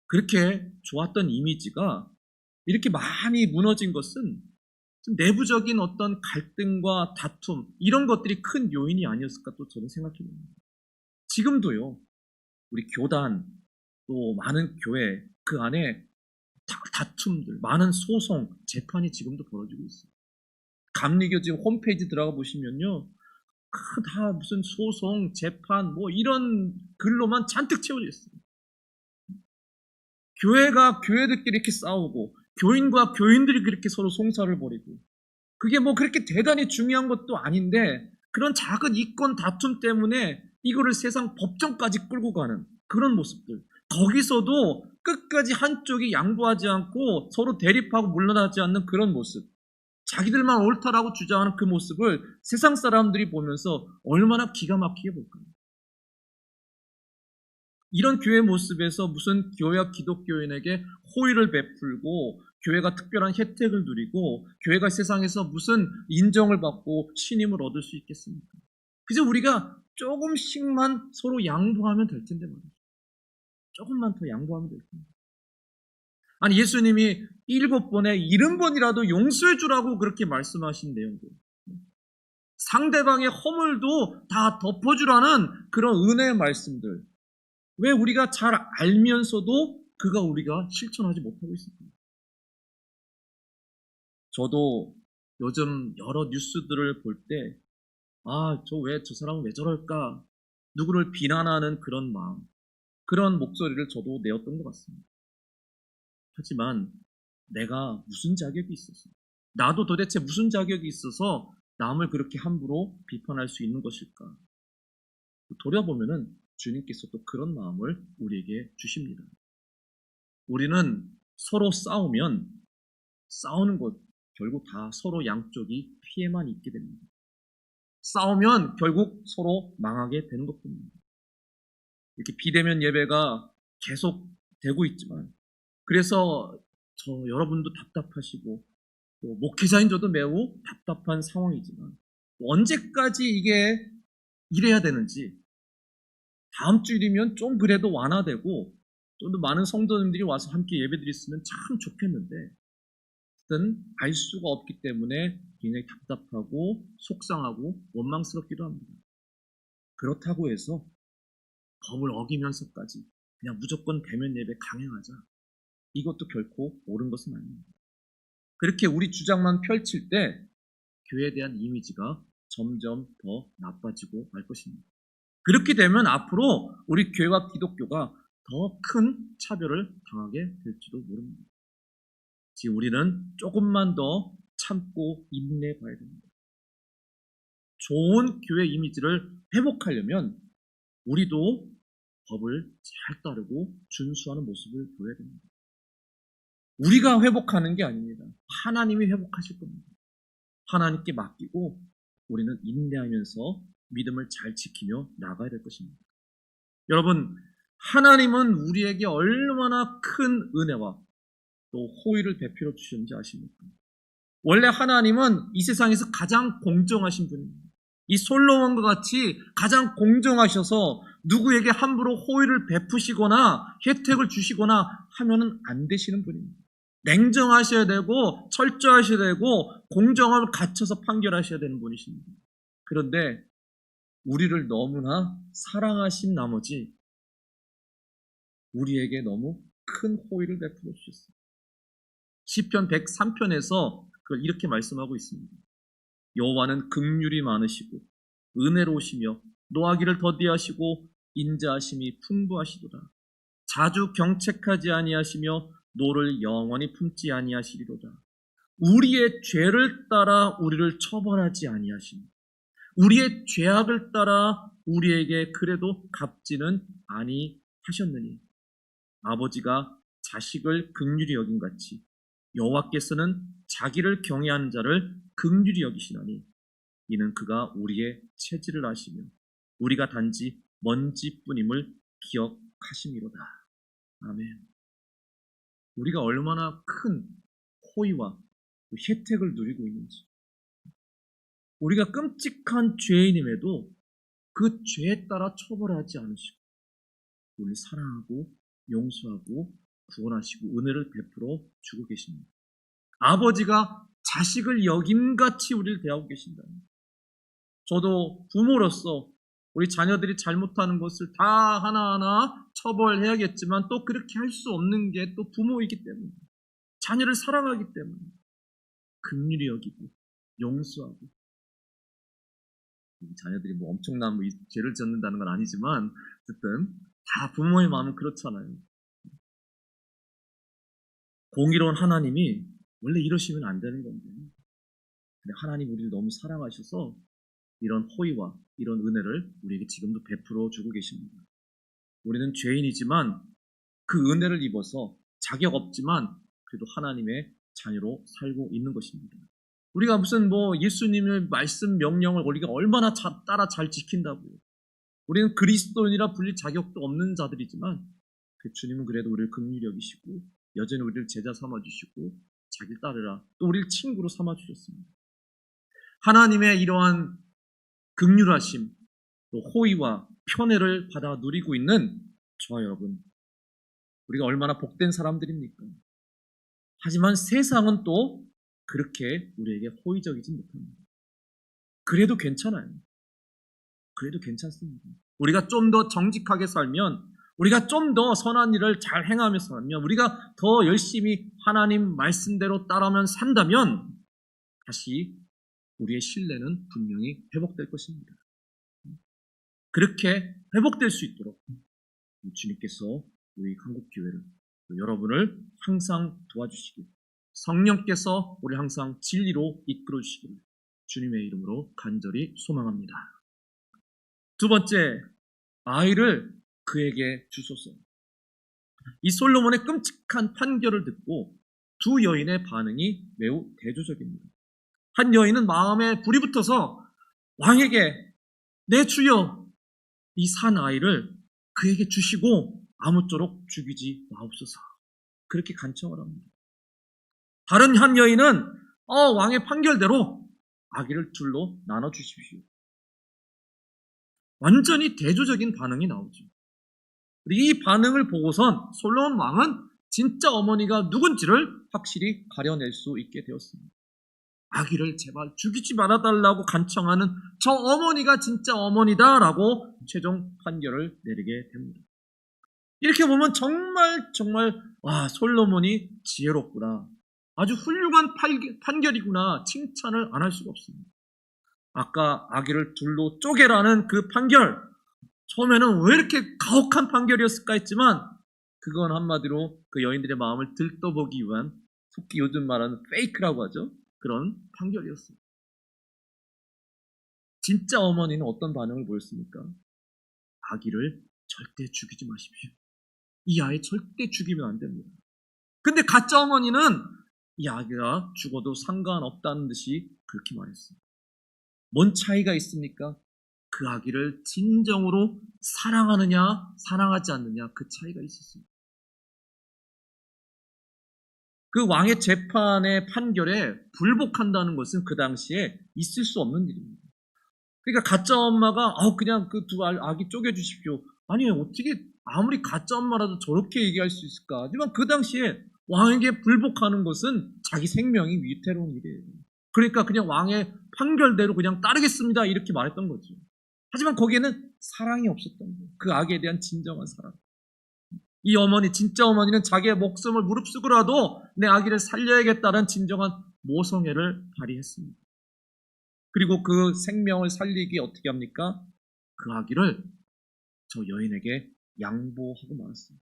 그렇게 좋았던 이미지가 이렇게 많이 무너진 것은 내부적인 어떤 갈등과 다툼, 이런 것들이 큰 요인이 아니었을까 또 저는 생각해 봅니다. 지금도요, 우리 교단, 또 많은 교회, 그 안에 다툼들, 많은 소송, 재판이 지금도 벌어지고 있어요. 감리교 지금 홈페이지 들어가 보시면요, 다 무슨 소송, 재판, 뭐 이런 글로만 잔뜩 채워져 있어요. 교회가 교회들끼리 이렇게 싸우고, 교인과 교인들이 그렇게 서로 송사를 벌이고, 그게 뭐 그렇게 대단히 중요한 것도 아닌데, 그런 작은 이권 다툼 때문에 이거를 세상 법정까지 끌고 가는 그런 모습들, 거기서도 끝까지 한쪽이 양보하지 않고 서로 대립하고 물러나지 않는 그런 모습, 자기들만 옳다라고 주장하는 그 모습을 세상 사람들이 보면서 얼마나 기가 막히게 볼까요? 이런 교회 모습에서 무슨 교회와 기독교인에게 호의를 베풀고 교회가 특별한 혜택을 누리고 교회가 세상에서 무슨 인정을 받고 신임을 얻을 수 있겠습니까? 그저 우리가 조금씩만 서로 양보하면 될 텐데 말이죠. 조금만 더 양보하면 될 텐데. 아니 예수님이 7번에 70번이라도 용서해 주라고 그렇게 말씀하신 내용들. 상대방의 허물도 다 덮어주라는 그런 은혜의 말씀들. 왜 우리가 잘 알면서도 그가 우리가 실천하지 못하고 있을까? 저도 요즘 여러 뉴스들을 볼 때, 저 사람은 왜 저럴까? 누구를 비난하는 그런 마음, 그런 목소리를 저도 내었던 것 같습니다. 하지만 내가 무슨 자격이 있었어? 나도 도대체 무슨 자격이 있어서 남을 그렇게 함부로 비판할 수 있는 것일까? 돌아보면은 주님께서 또 그런 마음을 우리에게 주십니다. 우리는 서로 싸우는 것 결국 다 서로 양쪽이 피해만 있게 됩니다. 싸우면 결국 서로 망하게 되는 것뿐입니다. 이렇게 비대면 예배가 계속 되고 있지만 그래서 여러분도 답답하시고 또 목회자인 저도 매우 답답한 상황이지만 언제까지 이게 이래야 되는지 다음 주일이면 좀 그래도 완화되고 좀 더 많은 성도님들이 와서 함께 예배드렸으면 참 좋겠는데 알 수가 없기 때문에 굉장히 답답하고 속상하고 원망스럽기도 합니다. 그렇다고 해서 법을 어기면서까지 그냥 무조건 대면 예배 강행하자. 이것도 결코 옳은 것은 아닙니다. 그렇게 우리 주장만 펼칠 때 교회에 대한 이미지가 점점 더 나빠지고 말 것입니다. 그렇게 되면 앞으로 우리 교회와 기독교가 더 큰 차별을 당하게 될지도 모릅니다. 지금 우리는 조금만 더 참고 인내해봐야 됩니다. 좋은 교회 이미지를 회복하려면 우리도 법을 잘 따르고 준수하는 모습을 보여야 됩니다. 우리가 회복하는 게 아닙니다. 하나님이 회복하실 겁니다. 하나님께 맡기고 우리는 인내하면서 믿음을 잘 지키며 나가야 될 것입니다. 여러분, 하나님은 우리에게 얼마나 큰 은혜와 또 호의를 베풀어 주셨는지 아십니까? 원래 하나님은 이 세상에서 가장 공정하신 분입니다. 이 솔로몬과 같이 가장 공정하셔서 누구에게 함부로 호의를 베푸시거나 혜택을 주시거나 하면은 안 되시는 분입니다. 냉정하셔야 되고 철저하셔야 되고 공정함을 갖춰서 판결하셔야 되는 분이십니다. 그런데 우리를 너무나 사랑하신 나머지 우리에게 너무 큰 호의를 베풀어 주셨습니다. 시편 103편에서 그걸 이렇게 말씀하고 있습니다. 여호와는 긍휼이 많으시고 은혜로우시며 노하기를 더디하시고 인자하심이 풍부하시도다. 자주 경책하지 아니하시며 노를 영원히 품지 아니하시리로다. 우리의 죄를 따라 우리를 처벌하지 아니하시며 우리의 죄악을 따라 우리에게 그래도 갚지는 아니하셨느니 아버지가 자식을 긍휼히 여김같이 여호와께서는 자기를 경외하는 자를 긍휼히 여기시나니 이는 그가 우리의 체질을 아시며 우리가 단지 먼지뿐임을 기억하심이로다. 아멘. 우리가 얼마나 큰 호의와 혜택을 누리고 있는지, 우리가 끔찍한 죄인임에도 그 죄에 따라 처벌하지 않으시고 우리를 사랑하고 용서하고 구원하시고 은혜를 베풀어 주고 계십니다. 아버지가 자식을 여김같이 우리를 대하고 계신다. 저도 부모로서 우리 자녀들이 잘못하는 것을 다 하나하나 처벌해야겠지만 또 그렇게 할 수 없는 게 또 부모이기 때문에 자녀를 사랑하기 때문에 긍휼히 여기고 용서하고 자녀들이 엄청난 죄를 짓는다는 건 아니지만 어쨌든 다 부모의 마음은 그렇잖아요. 공의로운 하나님이 원래 이러시면 안 되는 건데 근데 하나님 우리를 너무 사랑하셔서 이런 호의와 이런 은혜를 우리에게 지금도 베풀어 주고 계십니다. 우리는 죄인이지만 그 은혜를 입어서 자격 없지만 그래도 하나님의 자녀로 살고 있는 것입니다. 우리가 무슨 예수님의 말씀 명령을 우리가 얼마나 따라 잘 지킨다고요. 우리는 그리스도인이라 불릴 자격도 없는 자들이지만 그 주님은 그래도 우리를 긍휼히 여기시고 여전히 우리를 제자 삼아주시고 자기를 따르라, 또 우리를 친구로 삼아주셨습니다. 하나님의 이러한 긍휼하심, 또 호의와 편애를 받아 누리고 있는 저와 여러분, 우리가 얼마나 복된 사람들입니까? 하지만 세상은 또 그렇게 우리에게 호의적이지 못합니다. 그래도 괜찮아요. 그래도 괜찮습니다. 우리가 좀 더 정직하게 살면, 우리가 좀 더 선한 일을 잘 행하며 살면, 우리가 더 열심히 하나님 말씀대로 따라면 산다면 다시 우리의 신뢰는 분명히 회복될 것입니다. 그렇게 회복될 수 있도록 주님께서 우리 한국교회를, 여러분을 항상 도와주시길, 성령께서 우리 항상 진리로 이끌어 주시기를 주님의 이름으로 간절히 소망합니다. 두 번째, 아이를 그에게 주소서. 이 솔로몬의 끔찍한 판결을 듣고 두 여인의 반응이 매우 대조적입니다. 한 여인은 마음에 불이 붙어서 왕에게 내 주여 이 산 아이를 그에게 주시고 아무쪼록 죽이지 마옵소서, 그렇게 간청을 합니다. 다른 한 여인은 왕의 판결대로 아기를 둘로 나눠 주십시오. 완전히 대조적인 반응이 나오죠. 이 반응을 보고선 솔로몬 왕은 진짜 어머니가 누군지를 확실히 가려낼 수 있게 되었습니다. 아기를 제발 죽이지 말아달라고 간청하는 저 어머니가 진짜 어머니다라고 최종 판결을 내리게 됩니다. 이렇게 보면 정말 솔로몬이 지혜롭구나, 아주 훌륭한 판결이구나, 칭찬을 안 할 수가 없습니다. 아까 아기를 둘로 쪼개라는 그 판결, 처음에는 왜 이렇게 가혹한 판결이었을까 했지만 그건 한마디로 그 여인들의 마음을 들떠보기 위한, 특히 요즘 말하는 페이크라고 하죠, 그런 판결이었습니다. 진짜 어머니는 어떤 반응을 보였습니까? 아기를 절대 죽이지 마십시오. 이 아이 절대 죽이면 안 됩니다. 근데 가짜 어머니는 이 아기가 죽어도 상관없다는 듯이 그렇게 말했어요. 뭔 차이가 있습니까? 그 아기를 진정으로 사랑하느냐 사랑하지 않느냐, 그 차이가 있었습니다. 그 왕의 재판의 판결에 불복한다는 것은 그 당시에 있을 수 없는 일입니다. 그러니까 가짜 엄마가 그냥 그 두 아기 쪼개주십시오, 아니 어떻게 아무리 가짜 엄마라도 저렇게 얘기할 수 있을까? 하지만 그 당시에 왕에게 불복하는 것은 자기 생명이 위태로운 일이에요. 그러니까 그냥 왕의 판결대로 그냥 따르겠습니다 이렇게 말했던 거죠. 하지만 거기에는 사랑이 없었던 거예요. 그 아기에 대한 진정한 사랑. 이 어머니, 진짜 어머니는 자기의 목숨을 무릅쓰고라도 내 아기를 살려야겠다는 진정한 모성애를 발휘했습니다. 그리고 그 생명을 살리기 어떻게 합니까? 그 아기를 저 여인에게 양보하고 말았습니다.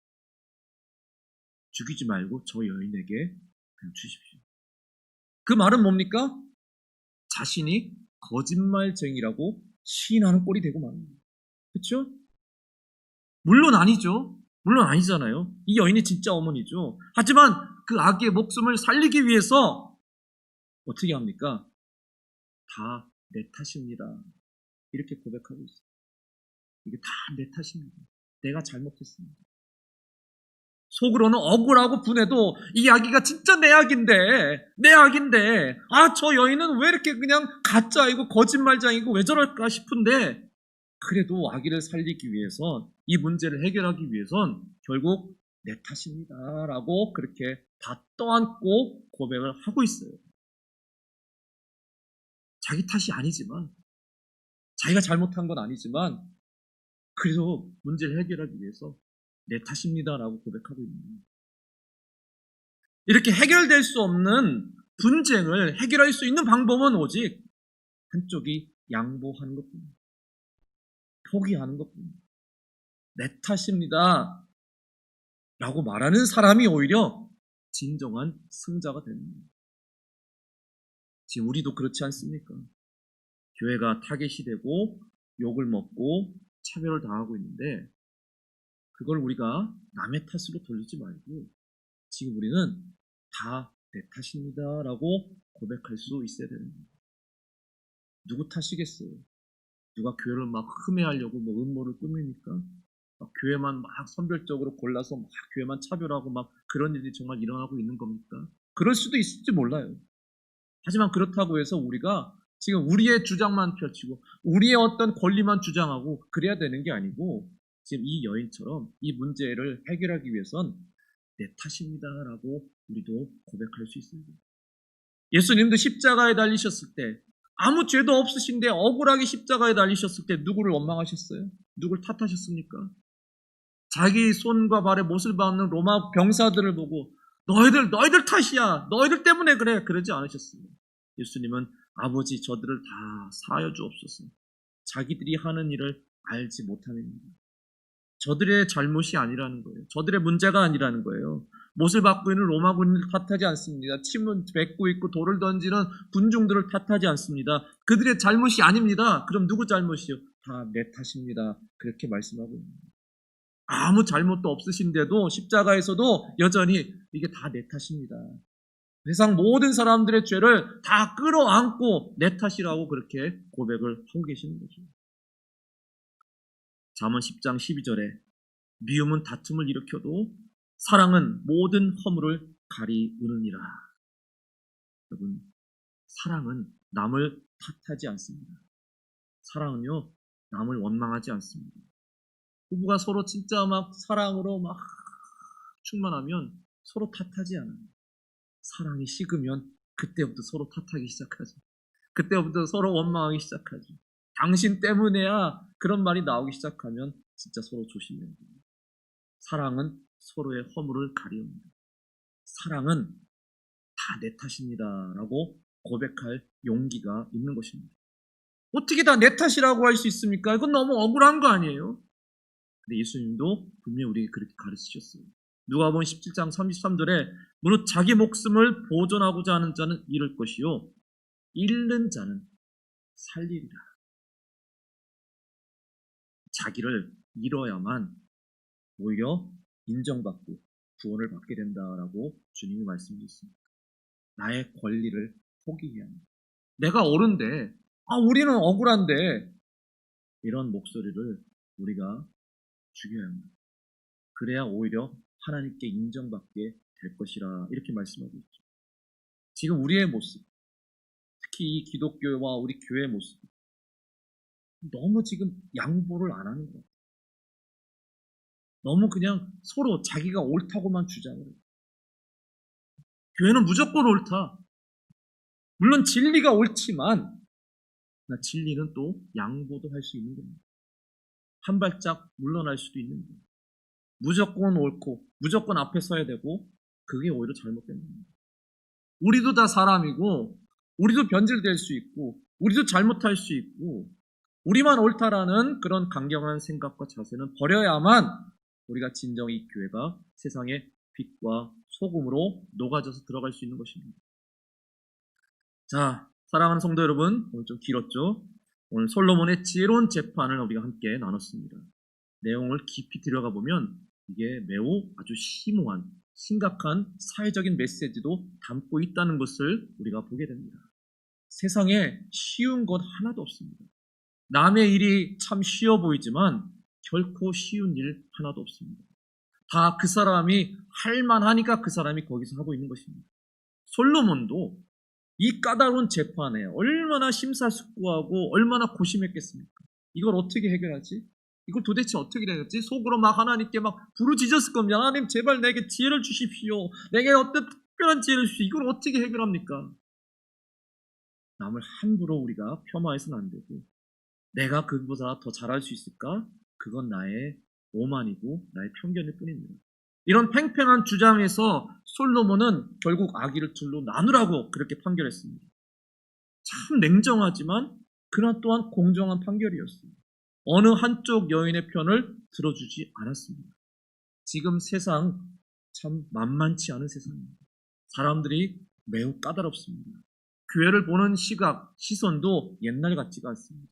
죽이지 말고 저 여인에게 그냥 주십시오. 그 말은 뭡니까? 자신이 거짓말쟁이라고 시인하는 꼴이 되고 말입니다. 그렇죠? 물론 아니죠. 물론 아니잖아요. 이 여인이 진짜 어머니죠. 하지만 그 아기의 목숨을 살리기 위해서 어떻게 합니까? 다 내 탓입니다, 이렇게 고백하고 있어요. 이게 다 내 탓입니다. 내가 잘못했습니다. 속으로는 억울하고 분해도 이 아기가 진짜 내 아기인데 저 여인은 왜 이렇게 그냥 가짜이고 거짓말장이고 왜 저럴까 싶은데, 그래도 아기를 살리기 위해선, 이 문제를 해결하기 위해선 결국 내 탓입니다 라고 그렇게 다 떠안고 고백을 하고 있어요. 자기 탓이 아니지만, 자기가 잘못한 건 아니지만 그래도 문제를 해결하기 위해서 내 탓입니다라고 고백하고 있는 거예요. 이렇게 해결될 수 없는 분쟁을 해결할 수 있는 방법은 오직 한쪽이 양보하는 것뿐입니다. 포기하는 것뿐입니다. 내 탓입니다 라고 말하는 사람이 오히려 진정한 승자가 되는 거예요. 지금 우리도 그렇지 않습니까? 교회가 타겟이 되고 욕을 먹고 차별을 당하고 있는데, 그걸 우리가 남의 탓으로 돌리지 말고 지금 우리는 다 내 탓입니다 라고 고백할 수 있어야 되는 거예요. 누구 탓이겠어요? 누가 교회를 막 흠해하려고 뭐 음모를 꾸미니까 막 교회만 막 선별적으로 골라서 막 교회만 차별하고 막 그런 일이 정말 일어나고 있는 겁니까? 그럴 수도 있을지 몰라요. 하지만 그렇다고 해서 우리가 지금 우리의 주장만 펼치고 우리의 어떤 권리만 주장하고 그래야 되는 게 아니고 지금 이 여인처럼 이 문제를 해결하기 위해선 내 탓입니다라고 우리도 고백할 수 있습니다. 예수님도 십자가에 달리셨을 때 아무 죄도 없으신데 억울하게 십자가에 달리셨을 때 누구를 원망하셨어요? 누굴 탓하셨습니까? 자기 손과 발에 못을 박는 로마 병사들을 보고 너희들 탓이야. 너희들 때문에 그래. 그러지 않으셨습니다. 예수님은 아버지 저들을 다 사하여 주옵소서. 자기들이 하는 일을 알지 못함입니다. 저들의 잘못이 아니라는 거예요. 저들의 문제가 아니라는 거예요. 못을 받고 있는 로마 군인을 탓하지 않습니다. 침을 뱉고 있고 돌을 던지는 군중들을 탓하지 않습니다. 그들의 잘못이 아닙니다. 그럼 누구 잘못이요? 다 내 탓입니다. 그렇게 말씀하고 있습니다. 아무 잘못도 없으신데도 십자가에서도 여전히 이게 다 내 탓입니다. 세상 모든 사람들의 죄를 다 끌어안고 내 탓이라고 그렇게 고백을 하고 계시는 거죠. 잠언 10장 12절에 미움은 다툼을 일으켜도 사랑은 모든 허물을 가리우느니라. 여러분, 사랑은 남을 탓하지 않습니다. 사랑은요, 남을 원망하지 않습니다. 부부가 서로 진짜 막 사랑으로 막 충만하면 서로 탓하지 않아요. 사랑이 식으면 그때부터 서로 탓하기 시작하죠. 그때부터 서로 원망하기 시작하죠. 당신 때문에야 그런 말이 나오기 시작하면 진짜 서로 조심해야 돼요. 사랑은 서로의 허물을 가리웁니다. 사랑은 다 내 탓입니다 라고 고백할 용기가 있는 것입니다. 어떻게 다 내 탓이라고 할 수 있습니까? 이건 너무 억울한 거 아니에요? 근데 예수님도 분명히 우리에게 그렇게 가르치셨어요. 누가복음 17장 33절에 무릇 자기 목숨을 보존하고자 하는 자는 잃을 것이요 잃는 자는 살리리라. 자기를 잃어야만 오히려 인정받고 구원을 받게 된다라고 주님이 말씀하셨습니다. 나의 권리를 포기해야 합니다. 내가 옳은데 우리는 억울한데 이런 목소리를 우리가 죽여야 합니다. 그래야 오히려 하나님께 인정받게 될 것이라 이렇게 말씀하고 있죠. 지금 우리의 모습, 특히 이 기독교와 우리 교회의 모습 너무 지금 양보를 안 하는 것 같아요. 너무 그냥 서로 자기가 옳다고만 주장을 해요. 교회는 무조건 옳다. 물론 진리가 옳지만 진리는 또 양보도 할 수 있는 겁니다. 한 발짝 물러날 수도 있는 거예요. 무조건 옳고 무조건 앞에 서야 되고 그게 오히려 잘못된 겁니다. 우리도 다 사람이고 우리도 변질될 수 있고 우리도 잘못할 수 있고 우리만 옳다라는 그런 강경한 생각과 자세는 버려야만 우리가 진정 이 교회가 세상의 빛과 소금으로 녹아져서 들어갈 수 있는 것입니다. 자, 사랑하는 성도 여러분, 오늘 좀 길었죠? 오늘 솔로몬의 지혜로운 재판을 우리가 함께 나눴습니다. 내용을 깊이 들어가 보면 이게 매우 아주 심오한 심각한 사회적인 메시지도 담고 있다는 것을 우리가 보게 됩니다. 세상에 쉬운 것 하나도 없습니다. 남의 일이 참 쉬워 보이지만 결코 쉬운 일 하나도 없습니다. 다 그 사람이 할 만하니까 그 사람이 거기서 하고 있는 것입니다. 솔로몬도 이 까다로운 재판에 얼마나 심사숙고하고 얼마나 고심했겠습니까? 이걸 어떻게 해결하지? 이걸 도대체 어떻게 해결하지? 속으로 막 하나님께 막 부르짖었을 겁니다. 하나님 제발 내게 지혜를 주십시오. 내게 어떤 특별한 지혜를 주십시오. 이걸 어떻게 해결합니까? 남을 함부로 우리가 폄하해서는 안 되고 내가 그보다 더 잘할 수 있을까? 그건 나의 오만이고 나의 편견일 뿐입니다. 이런 팽팽한 주장에서 솔로몬은 결국 악의를 둘로 나누라고 그렇게 판결했습니다. 참 냉정하지만 그러나 또한 공정한 판결이었습니다. 어느 한쪽 여인의 편을 들어주지 않았습니다. 지금 세상 참 만만치 않은 세상입니다. 사람들이 매우 까다롭습니다. 교회를 보는 시각, 시선도 옛날 같지가 않습니다.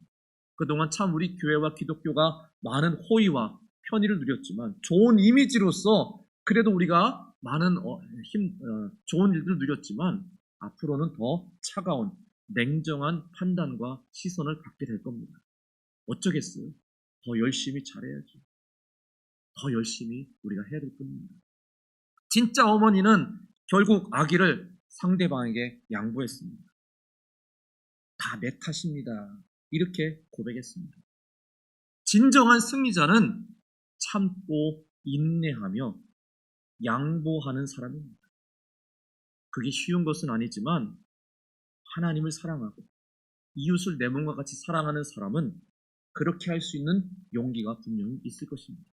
그동안 참 우리 교회와 기독교가 많은 호의와 편의를 누렸지만 좋은 이미지로서 그래도 우리가 많은 좋은 일들을 누렸지만 앞으로는 더 차가운 냉정한 판단과 시선을 받게 될 겁니다. 어쩌겠어요? 더 열심히 잘해야죠. 더 열심히 우리가 해야 될 뿐입니다. 진짜 어머니는 결국 아기를 상대방에게 양보했습니다. 다 내 탓입니다. 이렇게 고백했습니다. 진정한 승리자는 참고 인내하며 양보하는 사람입니다. 그게 쉬운 것은 아니지만 하나님을 사랑하고 이웃을 내 몸과 같이 사랑하는 사람은 그렇게 할 수 있는 용기가 분명히 있을 것입니다.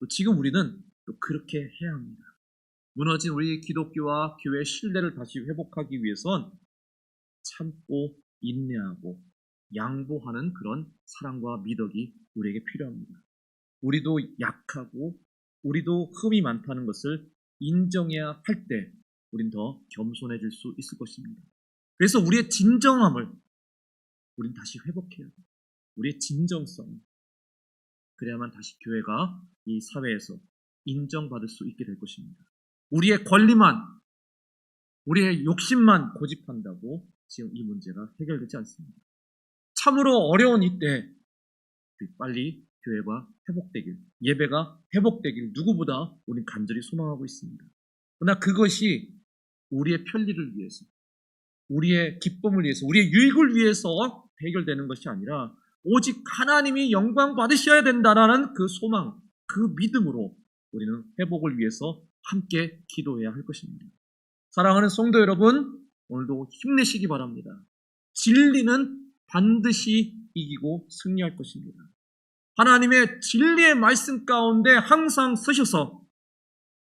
또 지금 우리는 또 그렇게 해야 합니다. 무너진 우리 기독교와 교회의 신뢰를 다시 회복하기 위해선 참고 인내하고 양보하는 그런 사랑과 미덕이 우리에게 필요합니다. 우리도 약하고 우리도 흠이 많다는 것을 인정해야 할 때 우린 더 겸손해질 수 있을 것입니다. 그래서 우리의 진정함을 우린 다시 회복해야 돼요. 우리의 진정성. 그래야만 다시 교회가 이 사회에서 인정받을 수 있게 될 것입니다. 우리의 권리만, 우리의 욕심만 고집한다고 지금 이 문제가 해결되지 않습니다. 참으로 어려운 이때 빨리 교회가 회복되길, 예배가 회복되길 누구보다 우린 간절히 소망하고 있습니다. 그러나 그것이 우리의 편리를 위해서, 우리의 기쁨을 위해서, 우리의 유익을 위해서 해결되는 것이 아니라 오직 하나님이 영광 받으셔야 된다는 그 소망, 그 믿음으로 우리는 회복을 위해서 함께 기도해야 할 것입니다. 사랑하는 성도 여러분, 오늘도 힘내시기 바랍니다. 진리는 반드시 이기고 승리할 것입니다. 하나님의 진리의 말씀 가운데 항상 서셔서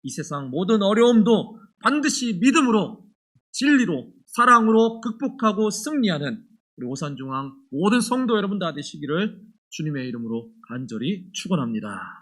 이 세상 모든 어려움도 반드시 믿음으로, 진리로, 사랑으로 극복하고 승리하는 우리 오산중앙 모든 성도 여러분 다 되시기를 주님의 이름으로 간절히 축원합니다.